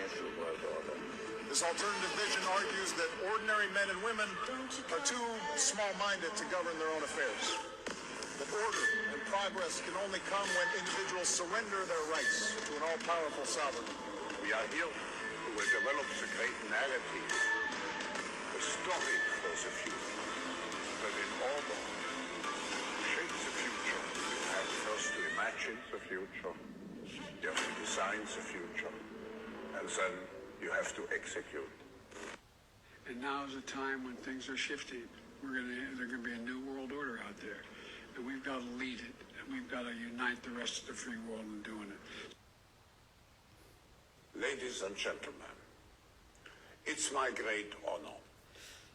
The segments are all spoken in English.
special world order. This alternative vision argues that ordinary men and women are too small-minded to govern their own affairs. That order and progress can only come when individuals surrender their rights to an all-powerful sovereign. We are here who will develop the great narrative, the story for the future. But in order to shape the future, you have first to imagine the future, you have to design the future, and then you have to execute. And now is a time when things are shifting. There's going to be a new world order out there. And we've got to lead it. And we've got to unite the rest of the free world in doing it. Ladies and gentlemen, it's my great honor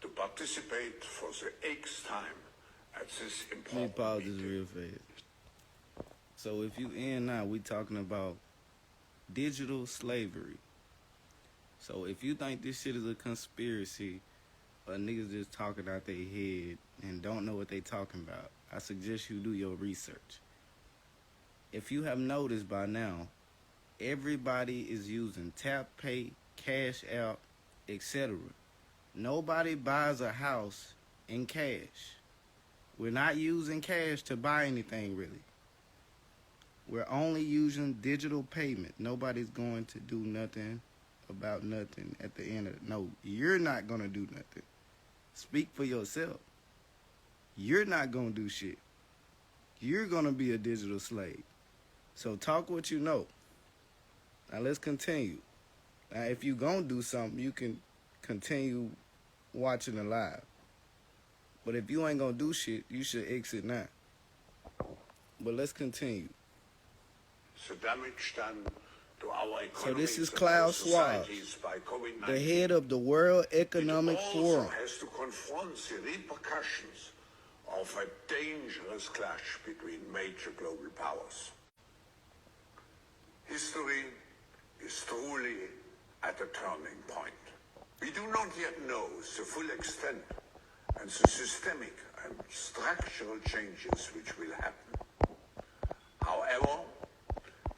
to participate for the 8th time at this important Let me pause this meeting. real fast. So if you in now, we talking about digital slavery. So if you think this shit is a conspiracy, or niggas just talking out their head and don't know what they talking about, I suggest you do your research. If you have noticed by now, everybody is using Tap Pay, Cash App, etc. Nobody buys a house in cash. We're not using cash to buy anything really. We're only using digital payment. Nobody's going to do nothing about nothing at the end of it. No, you're not going to do nothing. Speak for yourself. You're not going to do shit. You're going to be a digital slave. So talk what you know. Now let's continue. Now if you going to do something, you can continue watching the live. But if you ain't going to do shit, you should exit now. But let's continue. The damage done to our economy, So this is to Klaus our Schwab, societies by COVID-19. the head of the World Economic It also Forum. has to confront the repercussions of a dangerous clash between major global powers. History is truly at a turning point. We do not yet know the full extent and the systemic and structural changes which will happen. However,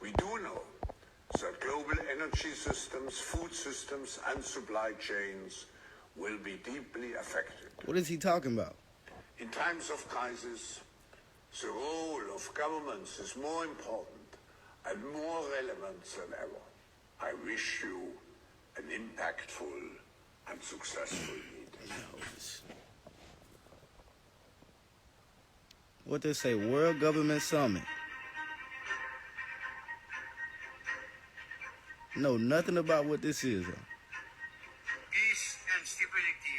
we do know that global energy systems, food systems, and supply chains will be deeply affected. What is he talking about? In times of crisis, the role of governments is more important and more relevant than ever. I wish you an impactful and successful meeting. What they say, World Government Summit. Know nothing about what this is. Peace and stability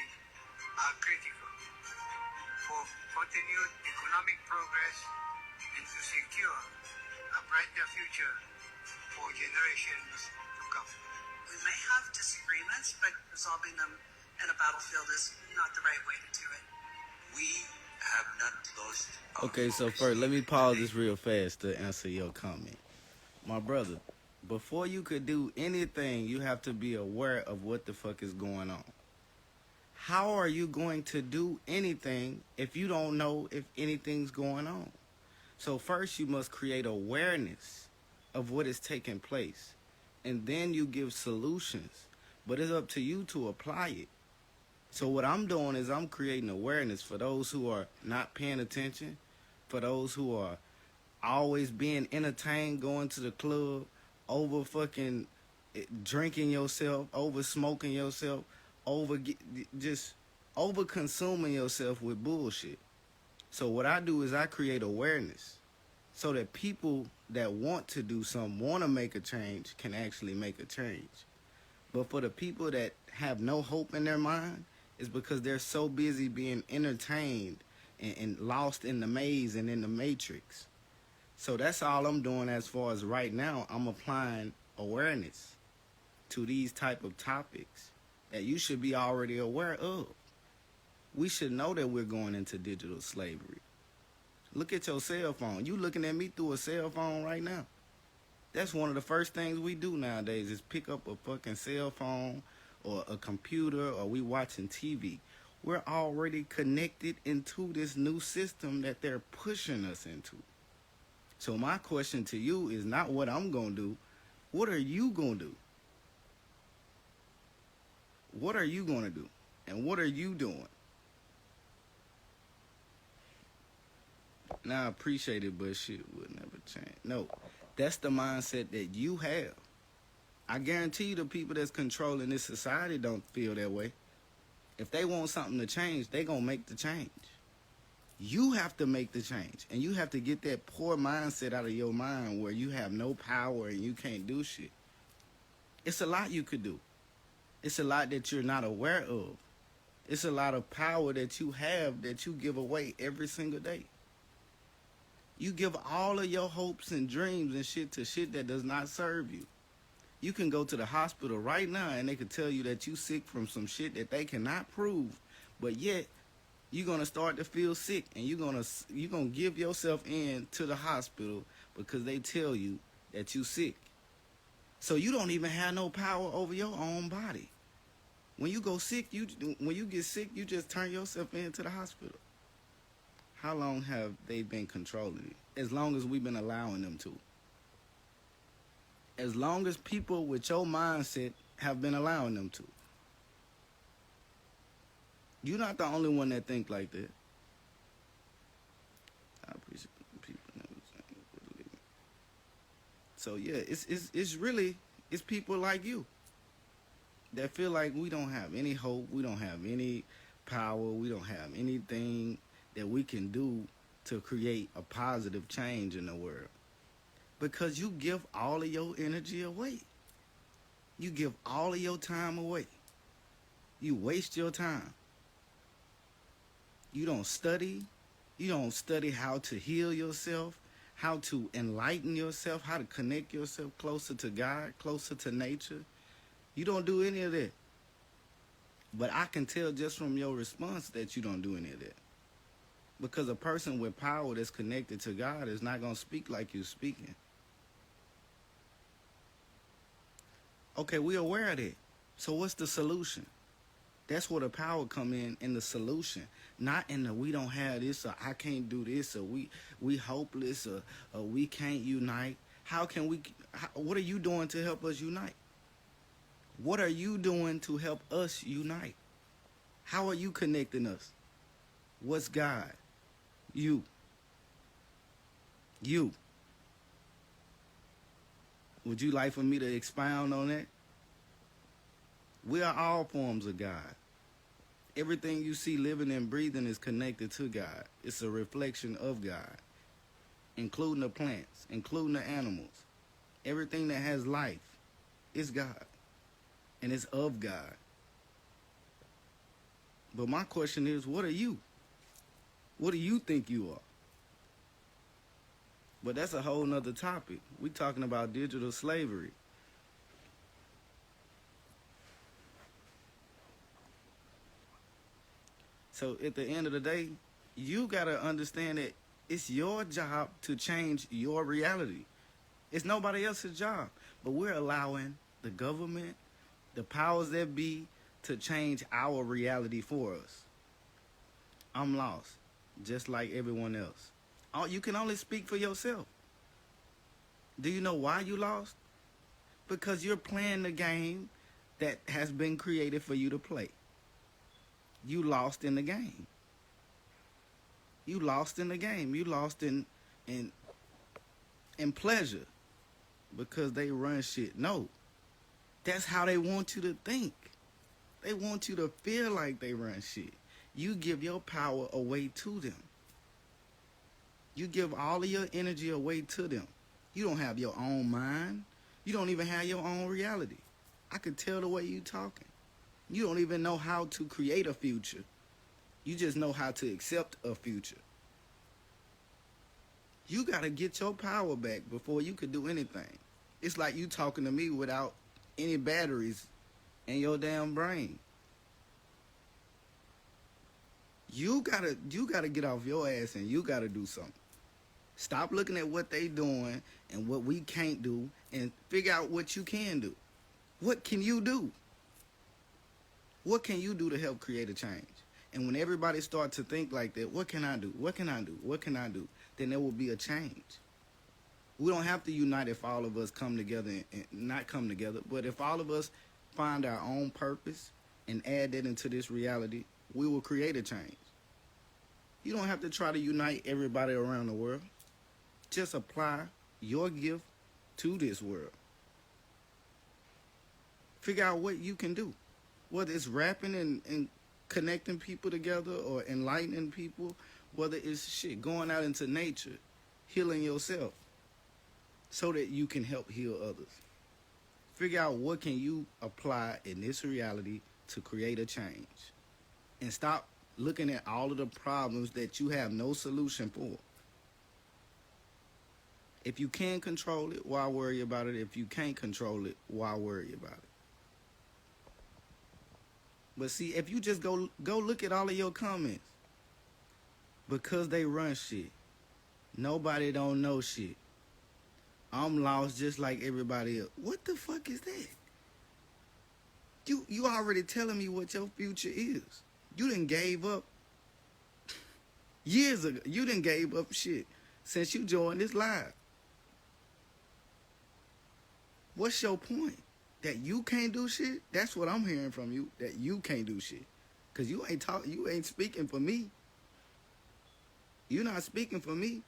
are critical for continued economic progress and to secure a brighter future for generations to come. We may have disagreements, but resolving them in a battlefield is not the right way to do it. We have not lost our Okay, so focus. first, let me pause this real fast to answer your comment. My brother, before you could do anything, you have to be aware of what the fuck is going on. How are you going to do anything if you don't know if anything's going on? So first, you must create awareness of what is taking place. And then you give solutions. But it's up to you to apply it. So what I'm doing is I'm creating awareness for those who are not paying attention, for those who are always being entertained, going to the club, over fucking drinking yourself, over smoking yourself, just over consuming yourself with bullshit. So what I do is I create awareness so that people that want to do something, want to make a change, can actually make a change. But for the people that have no hope in their mind, it's because they're so busy being entertained and lost in the maze and in the matrix. So that's all I'm doing as far as right now. I'm applying awareness to these type of topics that you should be already aware of. We should know that we're going into digital slavery. Look at your cell phone. You looking at me through a cell phone right now. That's one of the first things we do nowadays is pick up a fucking cell phone or a computer, or we watching TV. We're already connected into this new system that they're pushing us into. So my question to you is not what I'm going to do. What are you going to do? What are you going to do? And what are you doing? Now, I appreciate it, but shit would never change. No, that's the mindset that you have. I guarantee you the people that's controlling this society don't feel that way. If they want something to change, they going to make the change. You have to make the change. And you have to get that poor mindset out of your mind where you have no power and you can't do shit. It's a lot you could do. It's a lot that you're not aware of. It's a lot of power that you have that you give away every single day. You give all of your hopes and dreams and shit to shit that does not serve you. You can go to the hospital right now and they can tell you that you sick from some shit that they cannot prove, but yet you're gonna start to feel sick and you're gonna give yourself in to the hospital because they tell you that you sick. So you don't even have no power over your own body. When you get sick, you just turn yourself into the hospital. How long have they been controlling it? As long as we've been allowing them to. As long as people with your mindset have been allowing them to. You're not the only one that think like that. I appreciate people never saying. So yeah, it's really people like you that feel like we don't have any hope, we don't have any power, we don't have anything that we can do to create a positive change in the world. Because you give all of your energy away. You give all of your time away. You waste your time. You don't study. You don't study how to heal yourself, how to enlighten yourself, how to connect yourself closer to God, closer to nature. You don't do any of that. But I can tell just from your response that you don't do any of that. Because a person with power that's connected to God is not going to speak like you're speaking. Okay, we're aware of that. So what's the solution? That's where the power come in the solution. Not in the we don't have this, or I can't do this, or we hopeless, or we can't unite. What are you doing to help us unite? What are you doing to help us unite? How are you connecting us? What's God? You. Would you like for me to expound on that? We are all forms of God. Everything you see living and breathing is connected to God. It's a reflection of God, including the plants, including the animals. Everything that has life is God, and it's of God. But my question is, what are you? What do you think you are? But that's a whole nother topic. We're talking about digital slavery. So at the end of the day, you got to understand that it's your job to change your reality. It's nobody else's job. But we're allowing the government, the powers that be, to change our reality for us. I'm lost, just like everyone else. You can only speak for yourself. Do you know why you lost? Because you're playing the game that has been created for you to play. You lost in the game. You lost in the game. You lost in pleasure because they run shit. No. That's how they want you to think. They want you to feel like they run shit. You give your power away to them. You give all of your energy away to them. You don't have your own mind. You don't even have your own reality. I could tell the way you talking. You don't even know how to create a future. You just know how to accept a future. You got to get your power back before you could do anything. It's like you talking to me without any batteries in your damn brain. You gotta get off your ass and you gotta do something. Stop looking at what they doing and what we can't do and figure out what you can do. What can you do? What can you do to help create a change? And when everybody starts to think like that, what can I do? What can I do? What can I do? Then there will be a change. We don't have to unite if all of us come together and not come together, but if all of us find our own purpose and add that into this reality, we will create a change. You don't have to try to unite everybody around the world. Just apply your gift to this world. Figure out what you can do. Whether it's rapping and connecting people together or enlightening people, whether it's shit going out into nature, healing yourself so that you can help heal others. Figure out what can you apply in this reality to create a change. And stop looking at all of the problems that you have no solution for. If you can control it, why worry about it? If you can't control it, why worry about it? But see, if you just go look at all of your comments, because they run shit, nobody don't know shit. I'm lost just like everybody else. What the fuck is that? You already telling me what your future is. You done gave up years ago. You done gave up shit since you joined this live. What's your point? That you can't do shit? That's what I'm hearing from you. That you can't do shit. Cause you ain't speaking for me. You're not speaking for me.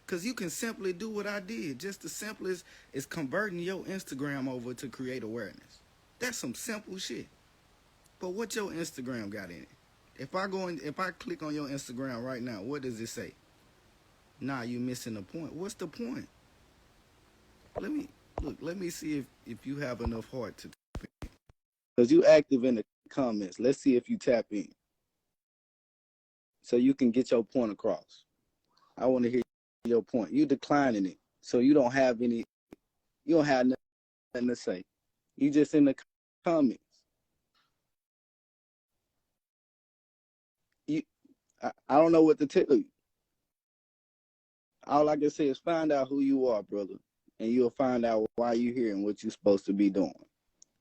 Cause you can simply do what I did. Just the simplest is converting your Instagram over to create awareness. That's some simple shit. But what your Instagram got in it? If I click on your Instagram right now, what does it say? Nah, you missing the point. What's the point? Let me see if you have enough heart to tap in. Because you active in the comments. Let's see if you tap in. So you can get your point across. I want to hear your point. You declining it. So you don't have nothing to say. You just in the comments. I don't know what to tell you. All I can say is find out who you are, brother. And you'll find out why you're here and what you're supposed to be doing.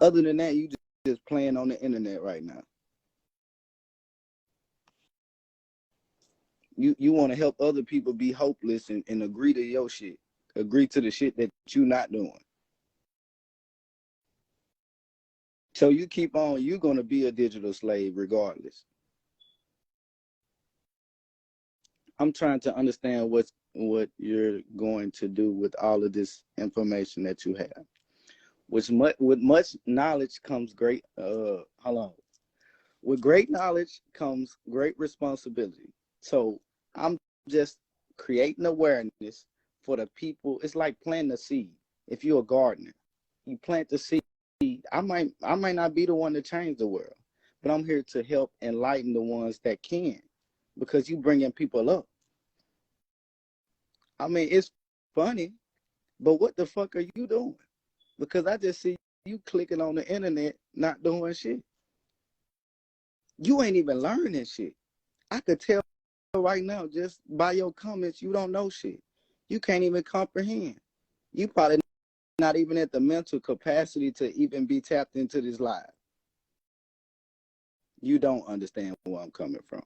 Other than that, you just playing on the internet right now. You want to help other people be hopeless and agree to your shit. Agree to the shit that you're not doing. So you keep on, you're going to be a digital slave regardless. I'm trying to understand what you're going to do with all of this information that you have. With much knowledge comes great, With great knowledge comes great responsibility. So I'm just creating awareness for the people. It's like planting a seed. If you're a gardener, you plant the seed. I might not be the one to change the world, but I'm here to help enlighten the ones that can, because you bringing people up. I mean, it's funny, but what the fuck are you doing? Because I just see you clicking on the internet, not doing shit. You ain't even learning shit. I could tell right now, just by your comments, you don't know shit. You can't even comprehend. You probably not even at the mental capacity to even be tapped into this live. You don't understand where I'm coming from.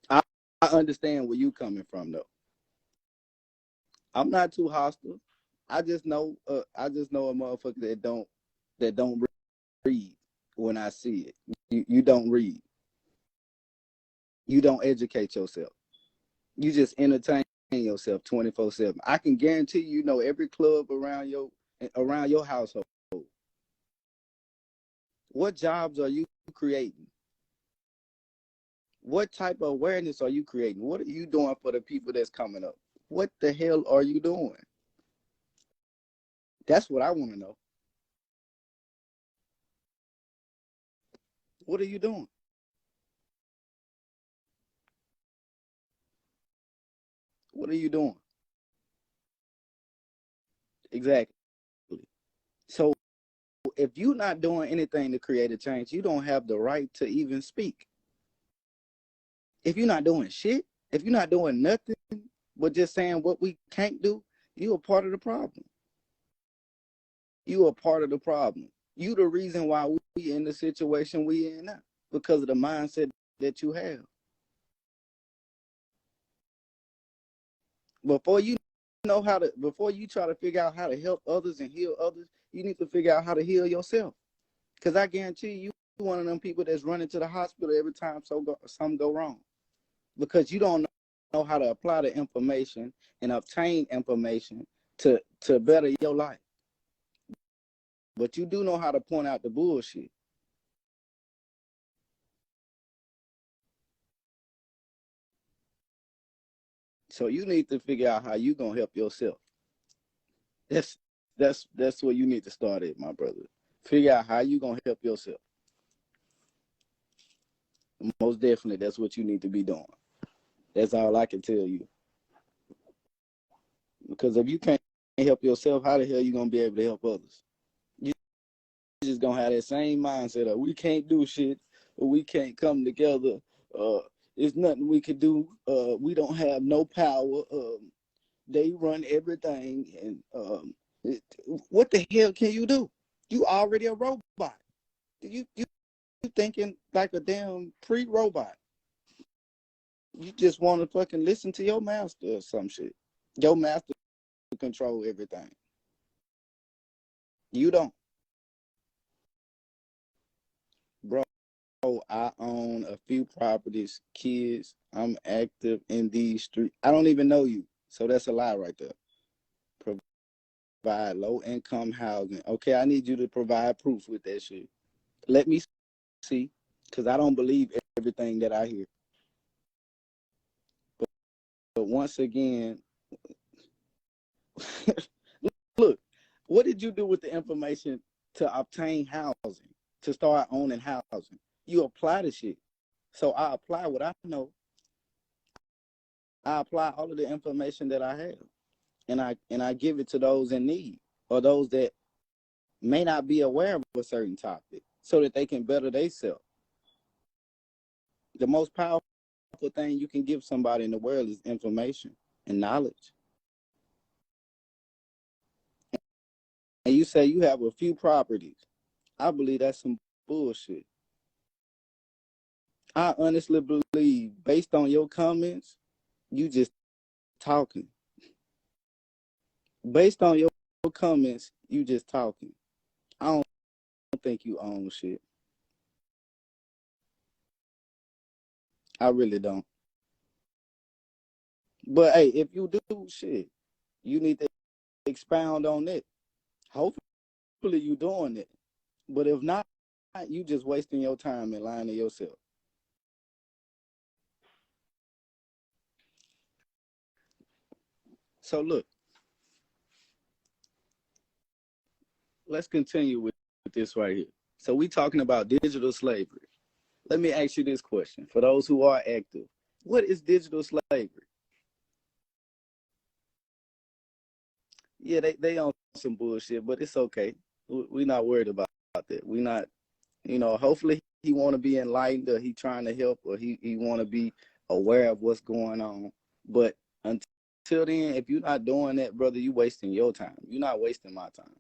I understand where you coming from, though. I'm not too hostile. I just know a motherfucker that don't read when I see it. You don't read. You don't educate yourself. You just entertain yourself 24/7. I can guarantee you know every club around your household. What jobs are you creating? What type of awareness are you creating? What are you doing for the people that's coming up? What the hell are you doing? That's what I want to know. What are you doing? What are you doing? Exactly. So if you're not doing anything to create a change, you don't have the right to even speak. If you're not doing shit, if you're not doing nothing but just saying what we can't do, you're a part of the problem. You are part of the problem. You the reason why we in the situation we in now, because of the mindset that you have. Before you try to figure out how to help others and heal others, you need to figure out how to heal yourself. Because I guarantee one of them people that's running to the hospital every time something go wrong because you don't know how to apply the information and obtain information to better your life. But you do know how to point out the bullshit. So you need to figure out how you gonna help yourself. That's where you need to start at, my brother. Figure out how you gonna help yourself. Most definitely, that's what you need to be doing. That's all I can tell you. Because if you can't help yourself, how the hell you gonna be able to help others? You just gonna have that same mindset of we can't do shit, or we can't come together. There's nothing we can do. We don't have no power. They run everything, and what the hell can you do? You already a robot. You thinking like a damn pre-robot. You just want to fucking listen to your master or some shit. Your master control everything. You don't. Bro, I own a few properties, kids. I'm active in these streets. I don't even know you. So that's a lie right there. Provide low-income housing. Okay, I need you to provide proof with that shit. Let me see, because I don't believe everything that I hear. But once again, look, what did you do with the information to obtain housing, to start owning housing? You apply the shit. So I apply what I know. I apply all of the information that I have, and I give it to those in need or those that may not be aware of a certain topic so that they can better themselves. The most powerful thing you can give somebody in the world is information and knowledge. And you say you have a few properties. I believe that's some bullshit. I honestly believe, based on your comments, you just talking. Based on your comments, you just talking. I don't think you own shit. I really don't. But hey, if you do shit, you need to expound on it. Hopefully you doing it. But if not, you just wasting your time and lying to yourself. So look, let's continue with this right here. So we talking about digital slavery. Let me ask you this question. For those who are active, what is digital slavery? Yeah, they on some bullshit, but it's okay. We're not worried about that. We're not, hopefully he want to be enlightened, or he trying to help, or he want to be aware of what's going on. But until then, if you're not doing that, brother, you wasting your time. You're not wasting my time.